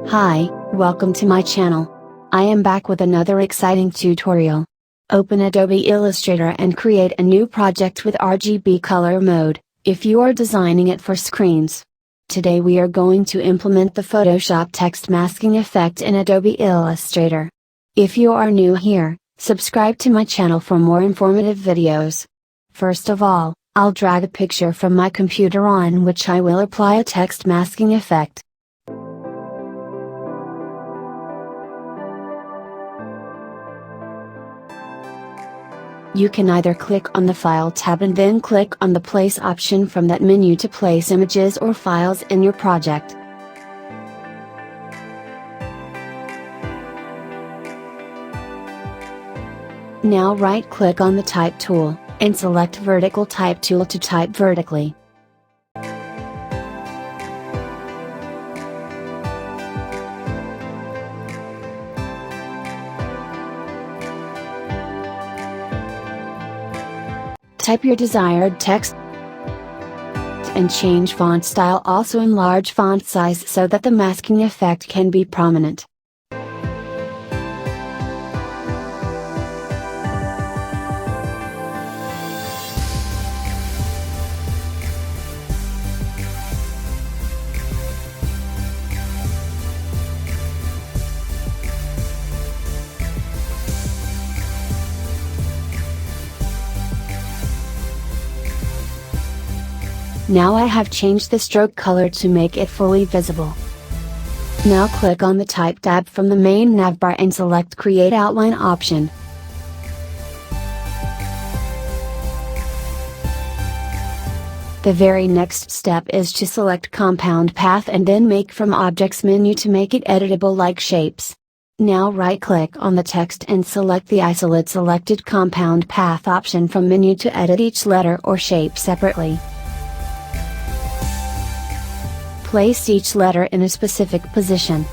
Hi, welcome to my channel. I am back with another exciting tutorial. Open Adobe Illustrator and create a new project with RGB color mode, if you are designing it for screens. Today we are going to implement the Photoshop text masking effect in Adobe Illustrator. If you are new here, subscribe to my channel for more informative videos. First of all, I'll drag a picture from my computer on which I will apply a text masking effect. You can either click on the File tab and then click on the Place option from that menu to place images or files in your project. Now right-click on the Type tool, and select Vertical Type tool to type vertically. Type your desired text and change font style, also enlarge font size so that the masking effect can be prominent. Now I have changed the stroke color to make it fully visible. Now click on the Type tab from the main navbar and select Create Outline option. The very next step is to select Compound Path and then Make from Objects menu to make it editable like shapes. Now right-click on the text and select the Isolate Selected Compound Path option from menu to edit each letter or shape separately. Place each letter in a specific position.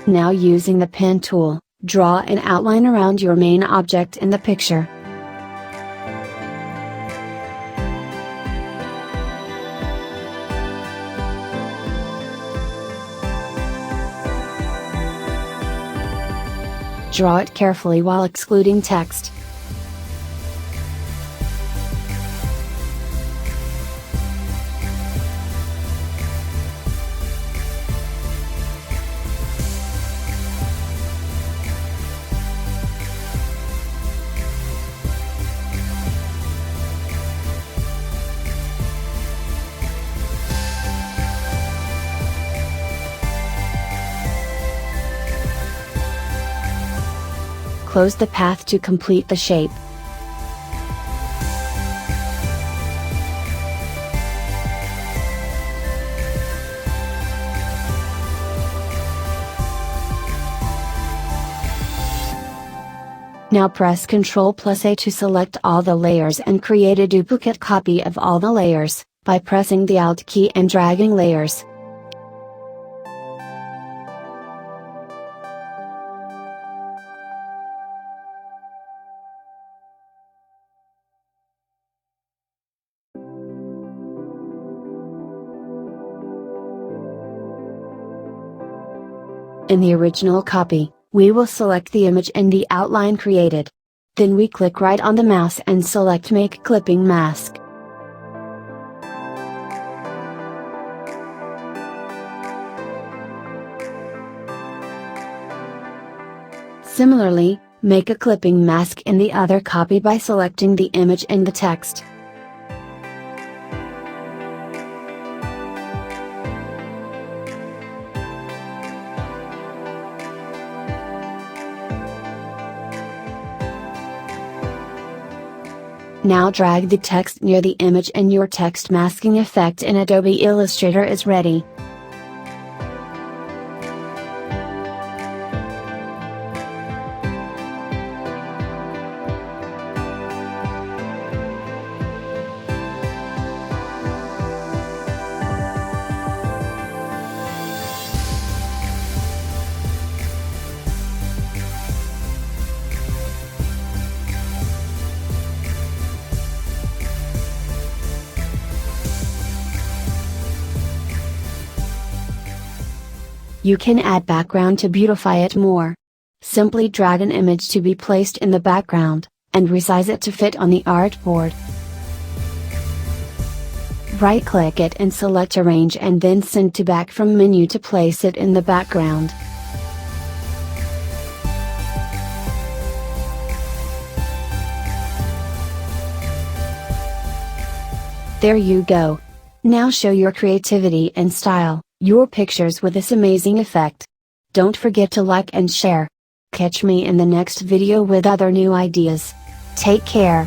Now using the Pen tool, draw an outline around your main object in the picture. Draw it carefully while excluding text. Close the path to complete the shape. Now press Ctrl+A to select all the layers and create a duplicate copy of all the layers, by pressing the Alt key and dragging layers. In the original copy, we will select the image and the outline created. Then we click right on the mouse and select Make Clipping Mask. Similarly, make a clipping mask in the other copy by selecting the image and the text. Now drag the text near the image and your text masking effect in Adobe Illustrator is ready. You can add background to beautify it more. Simply drag an image to be placed in the background, and resize it to fit on the artboard. Right-click it and select Arrange and then Send to Back from menu to place it in the background. There you go. Now show your creativity and style your pictures with this amazing effect. Don't forget to like and share. Catch me in the next video with other new ideas. Take care.